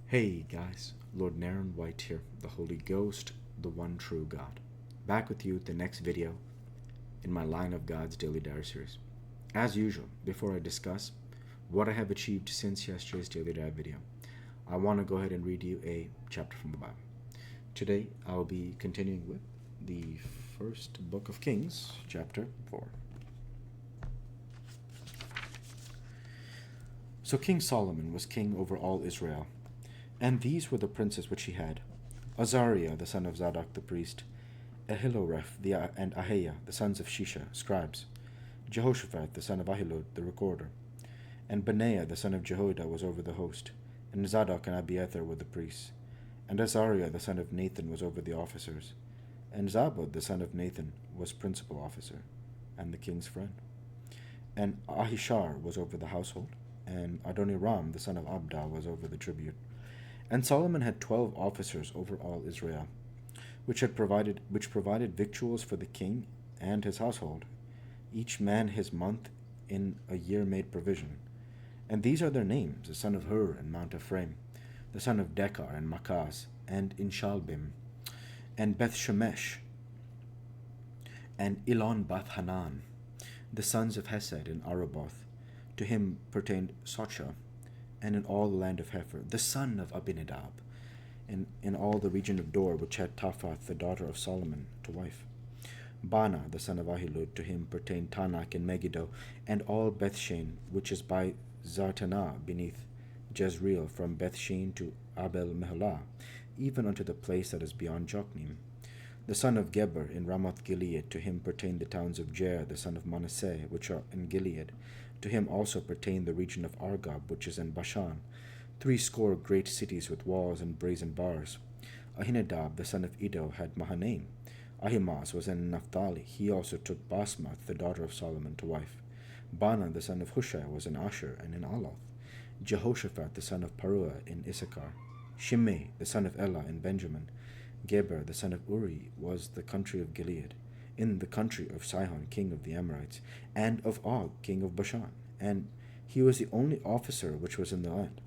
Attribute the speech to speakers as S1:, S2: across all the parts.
S1: Hey guys, Lord Naren White here, the Holy Ghost, the one true God. Back with you with the next video in my Line of God's Daily Diary series. As usual, before I discuss what I have achieved since yesterday's Daily Diary video, I want to go ahead and read you a chapter from the Bible. Today, I'll be continuing with the first book of Kings, chapter 4. So King Solomon was king over all Israel. And these were the princes which he had: Azariah the son of Zadok the priest, Ahiloreph and Ahiah the sons of Shisha, scribes, Jehoshaphat the son of Ahilud the recorder, and Benaiah the son of Jehoiada was over the host, and Zadok and Abiathar were the priests, and Azariah the son of Nathan was over the officers, and Zabud the son of Nathan was principal officer, and the king's friend, and Ahishar was over the household, and Adoniram the son of Abda was over the tribute. And Solomon had 12 officers over all Israel, which provided victuals for the king and his household, each man his month in a year made provision. And these are their names: the son of Hur in Mount Ephraim, the son of Dekar in Makaz, and in Shalbim, and Beth Shemesh, and Elon Bath Hanan, the sons of Hesed in Araboth. To him pertained Socha, and in all the land of Hepher, the son of Abinadab, and in all the region of Dor, which had Taphath, the daughter of Solomon, to wife. Bana, the son of Ahilud, to him pertained Tanakh and Megiddo, and all Bethshan, which is by Zartanah beneath Jezreel, from Bethshan to Abel Meholah, even unto the place that is beyond Jokneam. The son of Geber in Ramoth Gilead, to him pertained the towns of Jair, the son of Manasseh, which are in Gilead. To him also pertained the region of Argob, which is in Bashan, 80 great cities with walls and brazen bars. Ahinadab, the son of Iddo, had Mahanaim. Ahimaaz was in Naphtali. He also took Basmath, the daughter of Solomon, to wife. Bana, the son of Hushai, was in Asher and in Aloth. Jehoshaphat, the son of Paruah, in Issachar. Shimei, the son of Elah, in Benjamin. Geber, the son of Uri, was the country of Gilead, in the country of Sihon, king of the Amorites, and of Og, king of Bashan, and he was the only officer which was in the land.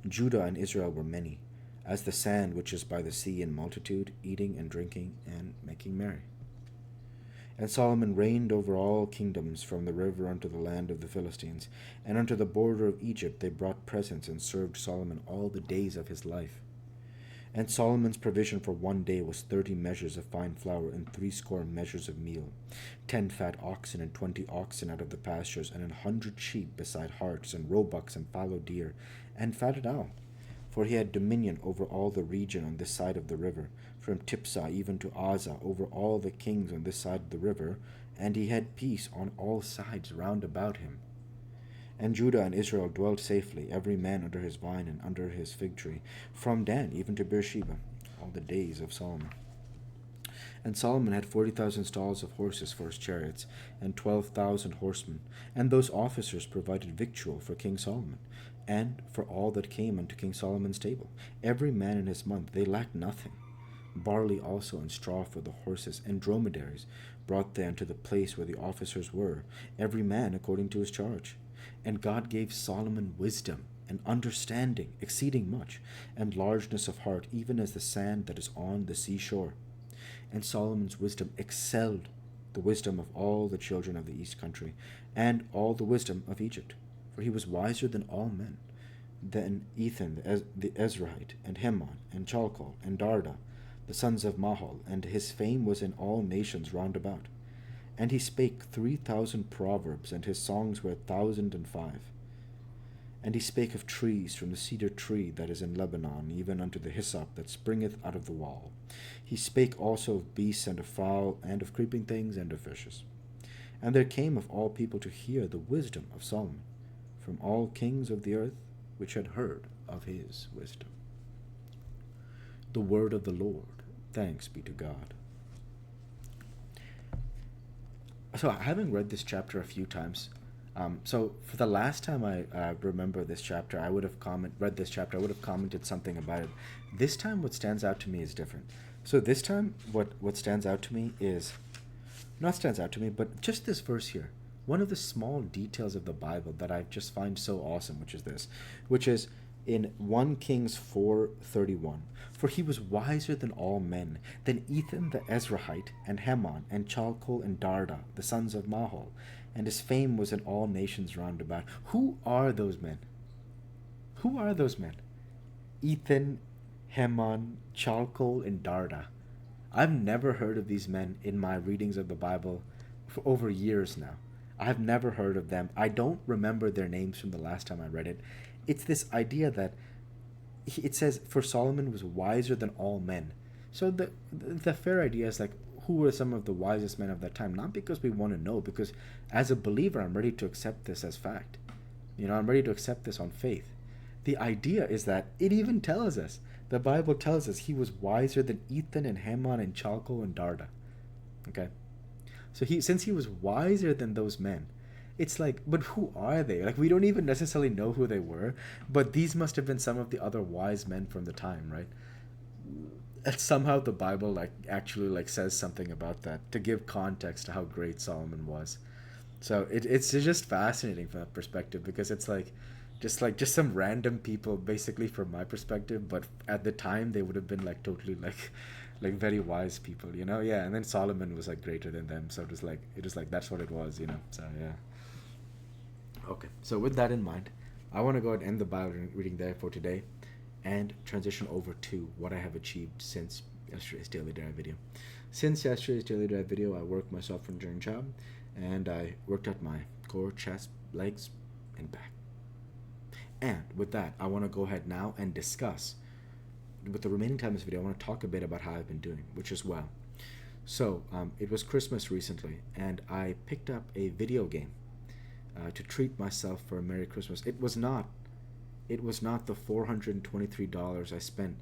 S1: Judah and Israel were many, as the sand which is by the sea in multitude, eating and drinking and making merry. And Solomon reigned over all kingdoms, from the river unto the land of the Philistines, and unto the border of Egypt. They brought presents and served Solomon all the days of his life. And Solomon's provision for one day was 30 measures of fine flour, and 80 measures of meal, 10 fat oxen, and 20 oxen out of the pastures, and 100 sheep, beside harts, and roebucks, and fallow deer, and fatted owl. For he had dominion over all the region on this side of the river, from Tipsah even to Azah, over all the kings on this side of the river, and he had peace on all sides round about him. And Judah and Israel dwelt safely, every man under his vine and under his fig tree, from Dan even to Beersheba, all the days of Solomon. And Solomon had 40,000 stalls of horses for his chariots, and 12,000 horsemen. And those officers provided victual for King Solomon, and for all that came unto King Solomon's table, every man in his month. They lacked nothing. Barley also and straw for the horses, and dromedaries brought they unto the place where the officers were, every man according to his charge. And God gave Solomon wisdom and understanding exceeding much, and largeness of heart, even as the sand that is on the seashore. And Solomon's wisdom excelled the wisdom of all the children of the east country, and all the wisdom of Egypt. For he was wiser than all men, than Ethan the Ezrahite, and Heman, and Chalcol, and Darda, the sons of Mahol, and his fame was in all nations round about. And he spake 3,000 proverbs, and his songs were 1,005. And he spake of trees, from the cedar tree that is in Lebanon, even unto the hyssop that springeth out of the wall. He spake also of beasts, and of fowl, and of creeping things, and of fishes. And there came of all people to hear the wisdom of Solomon, from all kings of the earth, which had heard of his wisdom. The word of the Lord. Thanks be to God. So, having read this chapter a few times, so for the last time I remember this chapter, I would have read this chapter. I would have commented something about it. This time, what stands out to me is different. So this time, what stands out to me is not stands out to me, but just this verse here. One of the small details of the Bible that I just find so awesome, which is in 1 Kings 4:31. For he was wiser than all men, than Ethan the Ezrahite, and Heman, and Chalcol, and Darda, the sons of Mahol, and his fame was in all nations round about. Who are those men? Who are those men? Ethan, Heman, Chalcol, and Darda. I've never heard of these men in my readings of the Bible for over years now. I've never heard of them. I don't remember their names from the last time I read it. It's this idea that it says, for Solomon was wiser than all men. So the fair idea is like, who were some of the wisest men of that time? Not because we want to know, because as a believer, I'm ready to accept this as fact. I'm ready to accept this on faith. The idea is that it even tells us, the Bible tells us he was wiser than Ethan and Heman and Chalcol and Darda. Okay? So since he was wiser than those men, it's like, but who are they? Like, we don't even necessarily know who they were, but these must have been some of the other wise men from the time, right? And somehow the Bible actually says something about that to give context to how great Solomon was. So it's just fascinating from that perspective, because it's just some random people, basically, from my perspective, but at the time they would have been totally very wise people, yeah. And then Solomon was greater than them, so it was like that's what it was, so yeah. Okay, so with that in mind, I want to go ahead and end the Bible reading there for today and transition over to what I have achieved since yesterday's Daily Drive video. Since yesterday's Daily Drive video, I worked myself from during job, and I worked out my core, chest, legs, and back. And with that, I want to go ahead now and discuss, with the remaining time of this video, I want to talk a bit about how I've been doing, which is well. So, it was Christmas recently, and I picked up a video game to treat myself for a Merry Christmas. It was not the $423 I spent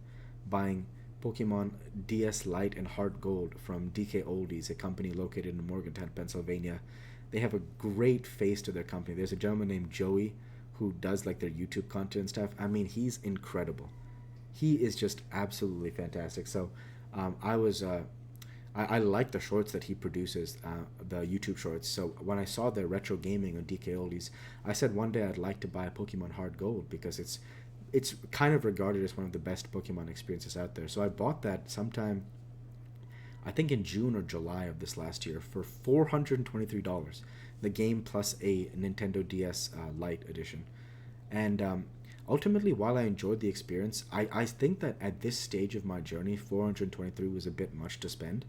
S1: buying Pokemon DS Lite and Heart Gold from DK Oldies, a company located in Morgantown, Pennsylvania. They have a great face to their company. There's a gentleman named Joey who does their YouTube content and stuff. I mean, he's incredible. He is just absolutely fantastic. So I like the shorts that he produces, the YouTube shorts. So when I saw the retro gaming on DK Oldies, I said one day I'd like to buy Pokemon Heart Gold, because it's kind of regarded as one of the best Pokemon experiences out there. So I bought that sometime, I think in June or July of this last year, for $423. The game plus a Nintendo DS Lite edition. And ultimately, while I enjoyed the experience, I think that at this stage of my journey, $423 was a bit much to spend.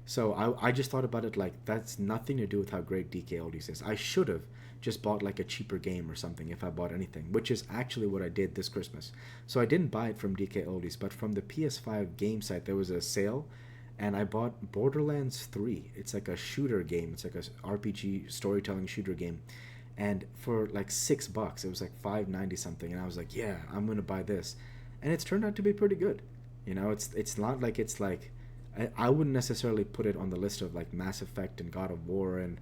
S1: So I just thought about it that's nothing to do with how great DK Oldies is. I should have just bought a cheaper game or something if I bought anything, which is actually what I did this Christmas. So I didn't buy it from DK Oldies, but from the PS5 game site, there was a sale, and I bought Borderlands 3. It's a shooter game. It's a RPG storytelling shooter game. And for $6, it was $5.90 something, and I was like, yeah, I'm gonna buy this, and it's turned out to be pretty good. It's not I wouldn't necessarily put it on the list of Mass Effect and God of War and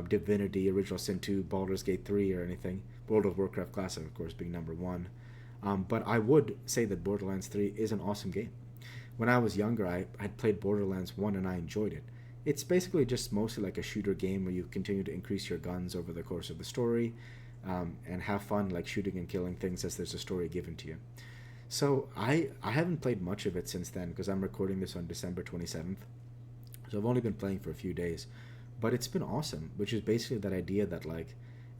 S1: Divinity, Original Sin 2, Baldur's Gate 3 or anything. World of Warcraft Classic, of course, being number one. But I would say that Borderlands 3 is an awesome game. When I was younger, I had played Borderlands 1 and I enjoyed it. It's basically just mostly a shooter game where you continue to increase your guns over the course of the story, and have fun shooting and killing things as there's a story given to you. So I haven't played much of it since then, because I'm recording this on December 27th. So I've only been playing for a few days. But it's been awesome, which is basically that idea that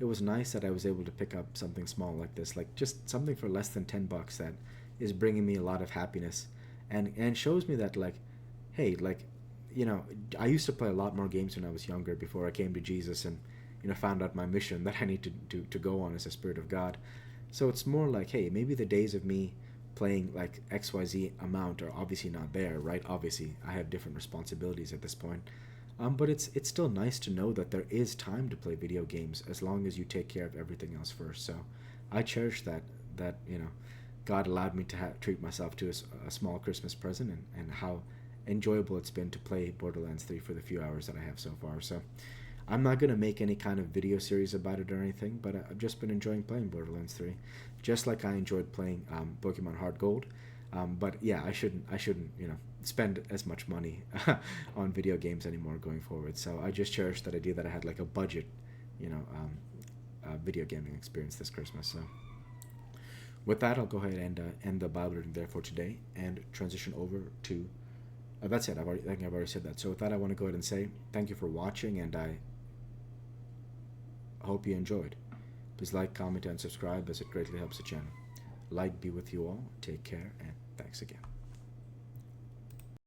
S1: it was nice that I was able to pick up something small like this, just something for less than $10 that is bringing me a lot of happiness, and shows me that hey, I used to play a lot more games when I was younger, before I came to Jesus and found out my mission that I need to go on as a Spirit of God. So it's more hey, maybe the days of me playing XYZ amount are obviously not there, right? Obviously, I have different responsibilities at this point. But it's still nice to know that there is time to play video games, as long as you take care of everything else first. So I cherish that God allowed me to treat myself to a small Christmas present, and how enjoyable it's been to play Borderlands 3 for the few hours that I have so far. So I'm not going to make any kind of video series about it or anything, but I've just been enjoying playing Borderlands 3, just like I enjoyed playing Pokemon Heart Gold. But yeah, I shouldn't spend as much money on video games anymore going forward. So I just cherish that idea that I had a budget, video gaming experience this Christmas. So with that, I'll go ahead and end the Bible reading there for today and transition over to. That's it. I think I've already said that. So with that, I want to go ahead and say thank you for watching, and I hope you enjoyed. Please like, comment, and subscribe, as it greatly helps the channel. Light be with you all. Take care, and thanks again.